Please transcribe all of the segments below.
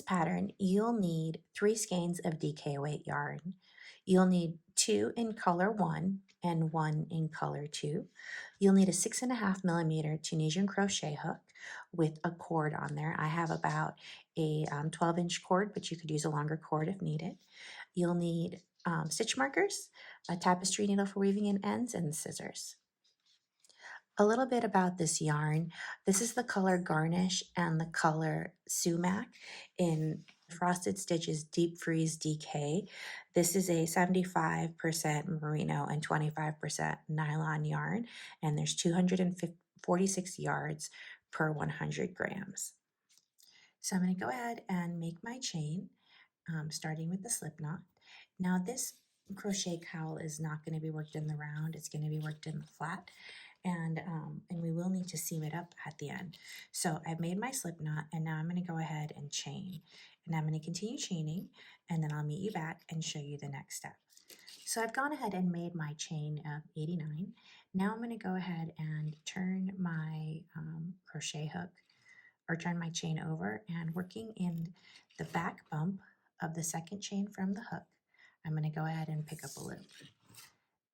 pattern, you'll need 3 skeins of DK weight yarn. You'll need 2 in color 1 and 1 in color 2. You'll need a 6.5 millimeter Tunisian crochet hook with a cord on there. I have about a 12-inch cord, but you could use a longer cord if needed. You'll need stitch markers, a tapestry needle for weaving in ends, and scissors. A little bit about this yarn. This is the color Garnish and the color Sumac in Frosted Stitches Deep Freeze DK. This is a 75% merino and 25% nylon yarn, and there's 246 yards per 100 grams. So I'm going to go ahead and make my chain, starting with the slip knot. Now this crochet cowl is not going to be worked in the round, it's going to be worked in the flat. And we will need to seam it up at the end. So I've made my slip knot, and now I'm going to go ahead and chain. And I'm going to continue chaining, and then I'll meet you back and show you the next step. So I've gone ahead and made my chain of 89. Now I'm going to go ahead and turn my crochet hook, or turn my chain over, and working in the back bump of the second chain from the hook, I'm going to go ahead and pick up a loop.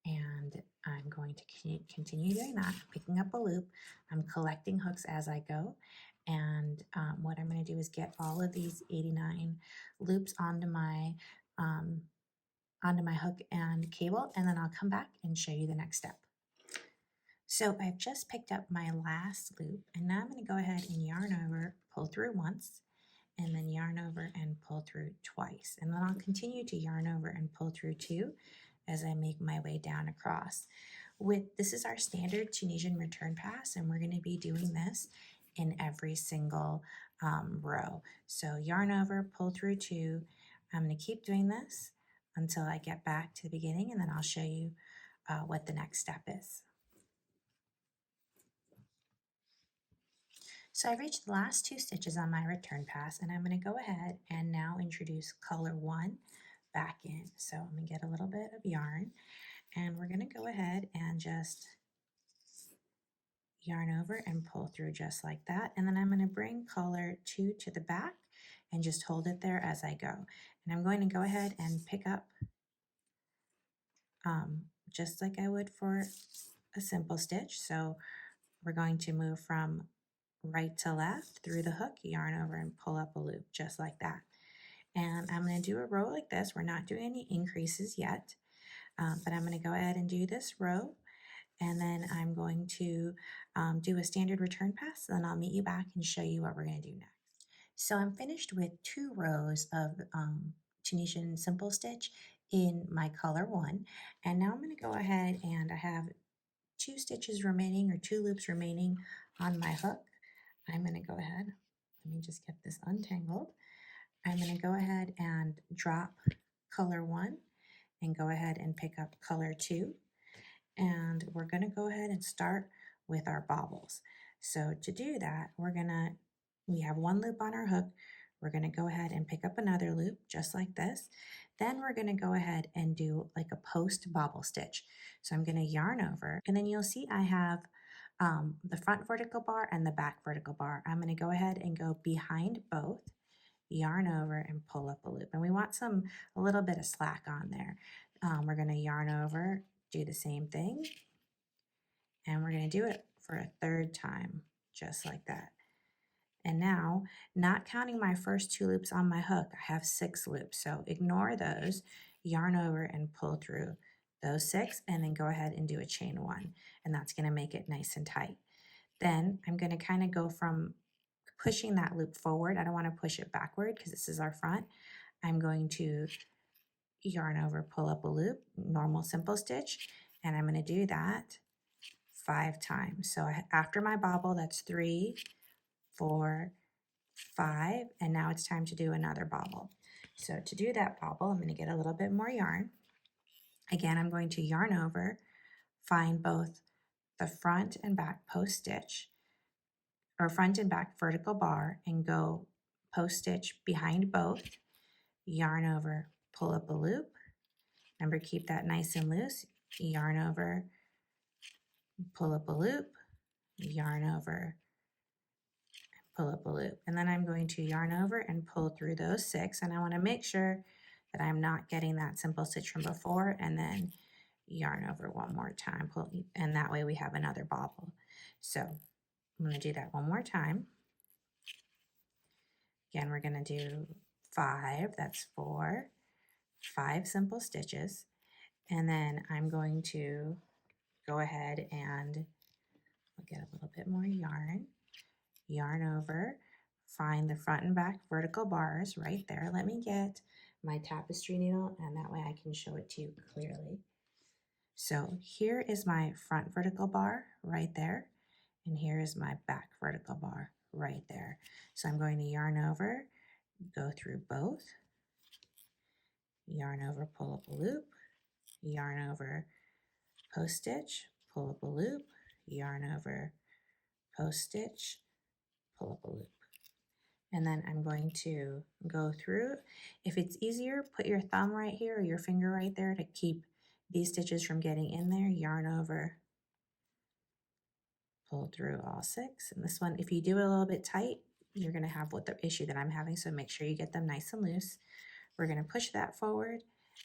And I'm going to continue doing that, picking up a loop. I'm collecting hooks as I go, and what I'm going to do is get all of these 89 loops onto my hook and cable, and then I'll come back and show you the next step. So I've just picked up my last loop, and now I'm going to go ahead and yarn over, pull through once, and then yarn over and pull through twice, and then I'll continue to yarn over and pull through 2 as I make my way down across. This is our standard Tunisian return pass, and we're going to be doing this in every single row. So yarn over, pull through 2. I'm going to keep doing this until I get back to the beginning, and then I'll show you what the next step is. So I've reached the last 2 stitches on my return pass, and I'm going to go ahead and now introduce color 1 back in. So I'm going to get a little bit of yarn, and we're going to go ahead and just yarn over and pull through just like that. And then I'm going to bring color 2 to the back and just hold it there as I go. And I'm going to go ahead and pick up just like I would for a simple stitch. So we're going to move from right to left through the hook, yarn over and pull up a loop just like that. And I'm going to do a row like this. We're not doing any increases yet, but I'm going to go ahead and do this row, and then I'm going to do a standard return pass, and then I'll meet you back and show you what we're going to do next. So I'm finished with 2 rows of Tunisian simple stitch in my color 1, and now I'm going to go ahead, and I have 2 stitches remaining, or 2 loops remaining on my hook. I'm going to go ahead, let me just get this untangled. I'm going to go ahead and drop color 1 and go ahead and pick up color 2. And we're going to go ahead and start with our bobbles. So to do that, we have 1 loop on our hook. We're going to go ahead and pick up another loop just like this. Then we're going to go ahead and do like a post bobble stitch. So I'm going to yarn over, and then you'll see I have the front vertical bar and the back vertical bar. I'm going to go ahead and go behind both, yarn over and pull up a loop. And we want a little bit of slack on there. We're going to yarn over, do the same thing, and we're going to do it for a 3rd time, just like that. And now, not counting my first 2 loops on my hook, I have 6 loops. So ignore those, yarn over and pull through those 6, and then go ahead and do a chain 1. And that's going to make it nice and tight. Then I'm going to kind of go from pushing that loop forward. I don't want to push it backward because this is our front. I'm going to yarn over, pull up a loop, normal simple stitch, and I'm going to do that 5 times. So after my bobble, that's 3, 4, 5, and now it's time to do another bobble. So to do that bobble, I'm going to get a little bit more yarn. Again, I'm going to yarn over, find both the front and back post stitch, or front and back vertical bar, and go post stitch behind both, yarn over, pull up a loop. Remember, keep that nice and loose. Yarn over, pull up a loop, yarn over, pull up a loop. And then I'm going to yarn over and pull through those 6. And I want to make sure that I'm not getting that simple stitch from before, and then yarn over one more time, pull, and that way we have another bobble. So I'm going to do that one more time. Again, we're going to do 5, that's 4, 5 simple stitches, and then I'm going to go ahead and get a little bit more yarn over, find the front and back vertical bars right there. Let me get my tapestry needle, and that way I can show it to you clearly. So here is my front vertical bar right there, and here is my back vertical bar right there. So I'm going to yarn over, go through both, yarn over, pull up a loop, yarn over, post stitch, pull up a loop, yarn over, post stitch, pull up a loop. And then I'm going to go through. If it's easier, put your thumb right here or your finger right there to keep these stitches from getting in there. Yarn over, pull through all 6. And this one, if you do it a little bit tight, you're going to have what the issue that I'm having, so make sure you get them nice and loose. We're going to push that forward,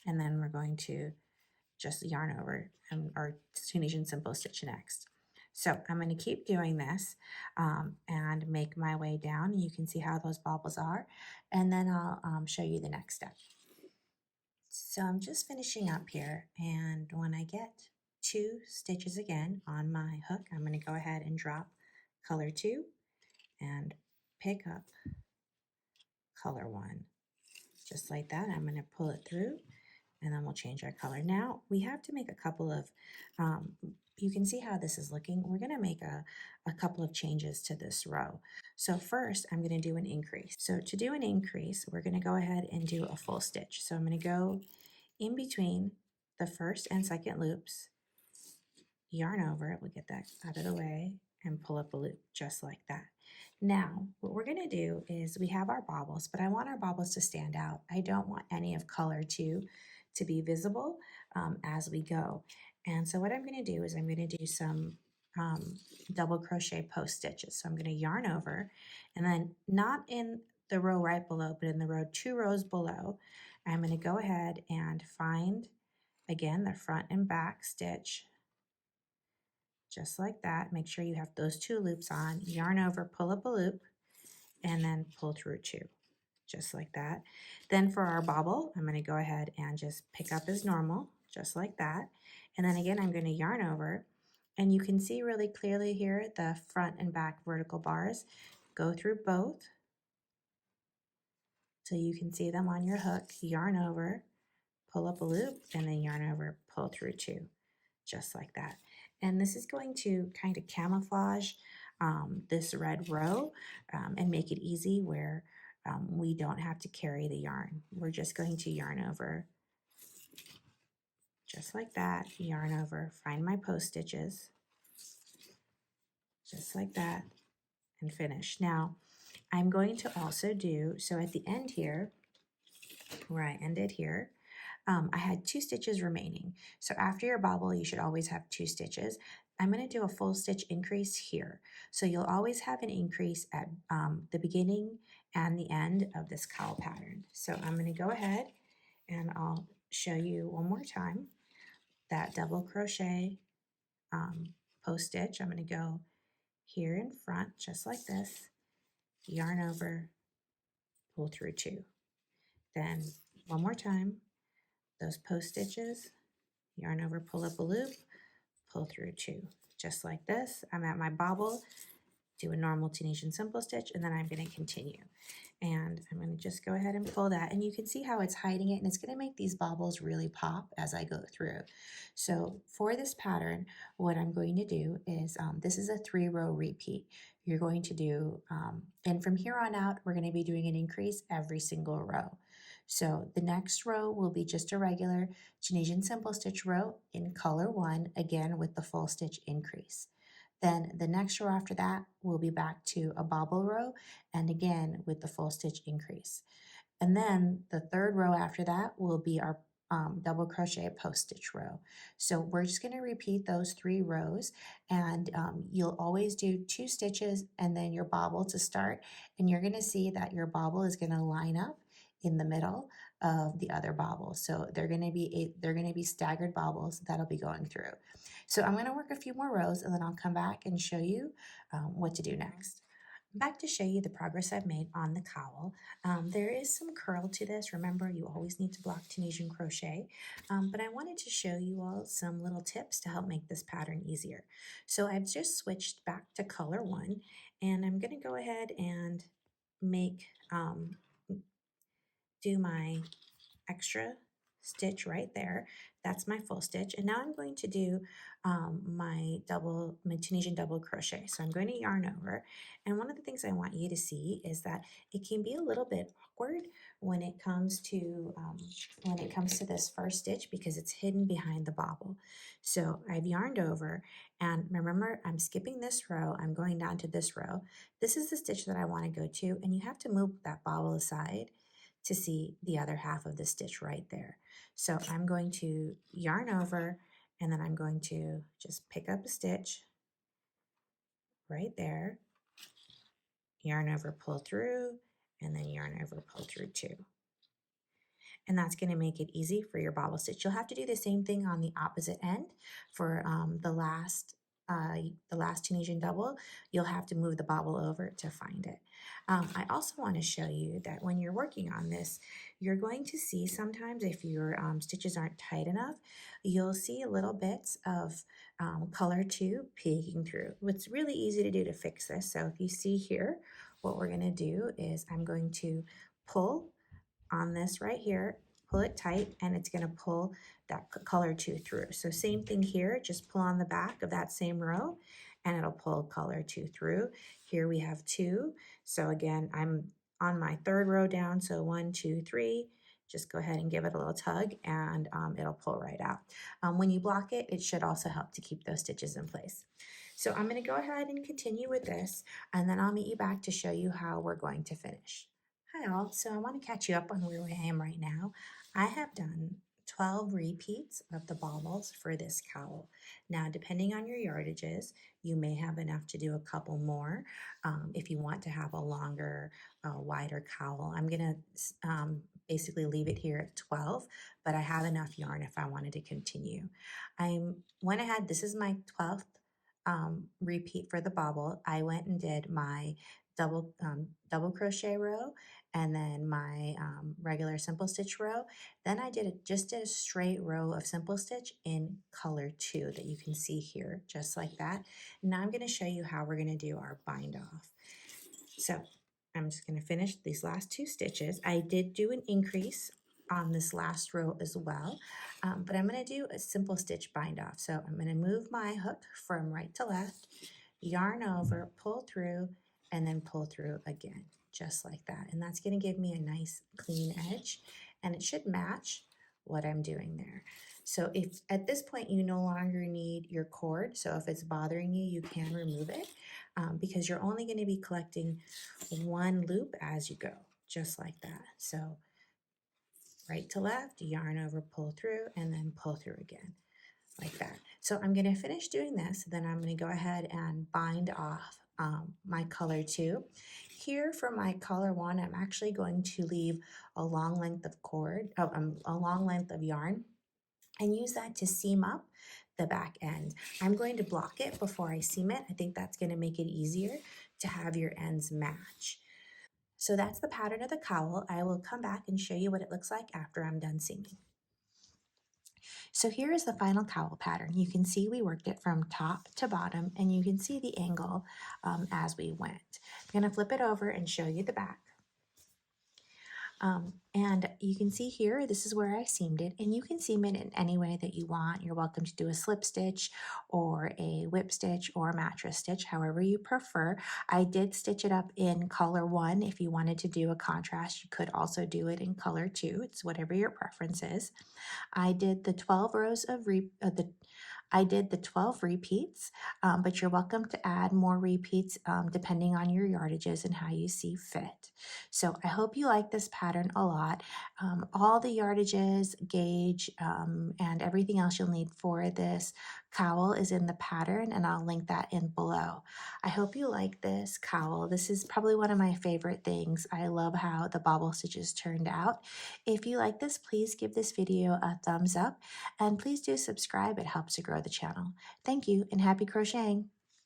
and then we're going to just yarn over our Tunisian simple stitch next. So I'm going to keep doing this and make my way down. You can see how those bobbles are, and then I'll show you the next step. So I'm just finishing up here, and when I get 2 stitches again on my hook, I'm going to go ahead and drop color 2 and pick up color 1. Just like that, I'm going to pull it through, and then we'll change our color. Now we have to make a couple of, you can see how this is looking. We're going to make a couple of changes to this row. So first I'm going to do an increase. So to do an increase, we're going to go ahead and do a full stitch. So I'm going to go in between the first and second loops, yarn over it, we'll get that out of the way, and pull up a loop just like that. Now, what we're going to do is we have our bobbles, but I want our bobbles to stand out. I don't want any of color 2 to be visible as we go. And so what I'm going to do is I'm going to do some double crochet post stitches. So I'm going to yarn over, and then not in the row right below, but in the row 2 rows below, I'm going to go ahead and find, again, the front and back stitch, just like that. Make sure you have those 2 loops on, yarn over, pull up a loop, and then pull through 2, just like that. Then for our bobble, I'm going to go ahead and just pick up as normal, just like that. And then again, I'm going to yarn over, and you can see really clearly here the front and back vertical bars. Go through both so you can see them on your hook, yarn over, pull up a loop, and then yarn over, pull through 2, just like that. And this is going to kind of camouflage this red row and make it easy where we don't have to carry the yarn. We're just going to yarn over, just like that, yarn over, find my post stitches, just like that, and finish. Now, I'm going to also do, so at the end here, where I ended here, I had 2 stitches remaining. So after your bobble, you should always have 2 stitches. I'm going to do a full stitch increase here. So you'll always have an increase at the beginning and the end of this cowl pattern. So I'm going to go ahead and I'll show you one more time that double crochet post stitch. I'm going to go here in front, just like this, yarn over, pull through 2. Then one more time, those post stitches, yarn over, pull up a loop, pull through 2, just like this. I'm at my bobble, do a normal Tunisian simple stitch, and then I'm going to continue. And I'm going to just go ahead and pull that, and you can see how it's hiding it, and it's going to make these bobbles really pop as I go through. So for this pattern, what I'm going to do is, this is a 3-row repeat. You're going to do, and from here on out, we're going to be doing an increase every single row. So the next row will be just a regular Tunisian simple stitch row in color 1, again with the full stitch increase. Then the next row after that will be back to a bobble row, and again with the full stitch increase. And then the 3rd row after that will be our double crochet a post stitch row. So we're just going to repeat those 3 rows, and you'll always do 2 stitches and then your bobble to start, and you're going to see that your bobble is going to line up in the middle of the other bobbles. So they're going to be staggered bobbles that'll be going through. So I'm going to work a few more rows and then I'll come back and show you what to do next. Back to show you the progress I've made on the cowl. There is some curl to this. Remember, you always need to block Tunisian crochet, but I wanted to show you all some little tips to help make this pattern easier. So I've just switched back to color 1, and I'm going to go ahead and make do my extra stitch right there. That's my full stitch. And now I'm going to do my Tunisian double crochet. So I'm going to yarn over. And one of the things I want you to see is that it can be a little bit awkward when it comes to this first stitch because it's hidden behind the bobble. So I've yarned over, and remember, I'm skipping this row. I'm going down to this row. This is the stitch that I want to go to, and you have to move that bobble aside to see the other half of the stitch right there. So I'm going to yarn over, and then I'm going to just pick up a stitch right there, yarn over, pull through, and then yarn over, pull through too. And that's going to make it easy for your bobble stitch. You'll have to do the same thing on the opposite end for the last Tunisian double. You'll have to move the bobble over to find it. I also want to show you that when you're working on this, you're going to see sometimes if your stitches aren't tight enough, you'll see little bits of color too peeking through. It's really easy to do to fix this. So if you see here, what we're going to do is I'm going to pull on this right here, pull it tight, and it's going to pull that color 2 through. So same thing here, just pull on the back of that same row and it'll pull color 2 through. Here we have 2. So again, I'm on my 3rd row down, so 1, 2, 3. Just go ahead and give it a little tug and it'll pull right out. When you block it, it should also help to keep those stitches in place. So I'm going to go ahead and continue with this, and then I'll meet you back to show you how we're going to finish. Hi all, so I want to catch you up on where I am right now. I have done 12 repeats of the bobbles for this cowl. Now, depending on your yardages, you may have enough to do a couple more if you want to have a longer, wider cowl. I'm going to basically leave it here at 12, but I have enough yarn if I wanted to continue. I went ahead, this is my 12th repeat for the bobble. I went and did my double crochet row and then my regular simple stitch row. Then I just did a straight row of simple stitch in color 2 that you can see here, just like that. Now I'm going to show you how we're going to do our bind off. So I'm just going to finish these last 2 stitches. I did do an increase on this last row as well, but I'm going to do a simple stitch bind off. So I'm going to move my hook from right to left, yarn over, pull through, and then pull through again, just like that. And that's going to give me a nice clean edge, and it should match what I'm doing there. So if at this point you no longer need your cord, so if it's bothering you, you can remove it because you're only going to be collecting 1 loop as you go, just like that. So right to left, yarn over, pull through, and then pull through again, like that. So I'm going to finish doing this, then I'm going to go ahead and bind off my color 2. Here for my color 1, I'm actually going to leave a long length of a long length of yarn and use that to seam up the back end. I'm going to block it before I seam it. I think that's going to make it easier to have your ends match. So that's the pattern of the cowl. I will come back and show you what it looks like after I'm done seaming. So here is the final cowl pattern. You can see we worked it from top to bottom, and you can see the angle as we went. I'm going to flip it over and show you the back. And you can see here, this is where I seamed it, and you can seam it in any way that you want. You're welcome to do a slip stitch or a whip stitch or a mattress stitch, however you prefer. I did stitch it up in color 1. If you wanted to do a contrast, you could also do it in color 2. It's whatever your preference is. I did the 12 rows of I did the 12 repeats, but you're welcome to add more repeats depending on your yardages and how you see fit. So I hope you like this pattern a lot. All the yardages, gauge, and everything else you'll need for this cowl is in the pattern, and I'll link that in below. I hope you like this cowl. This is probably one of my favorite things. I love how the bobble stitches turned out. If you like this, please give this video a thumbs up, and please do subscribe. It helps to grow the channel. Thank you, and happy crocheting!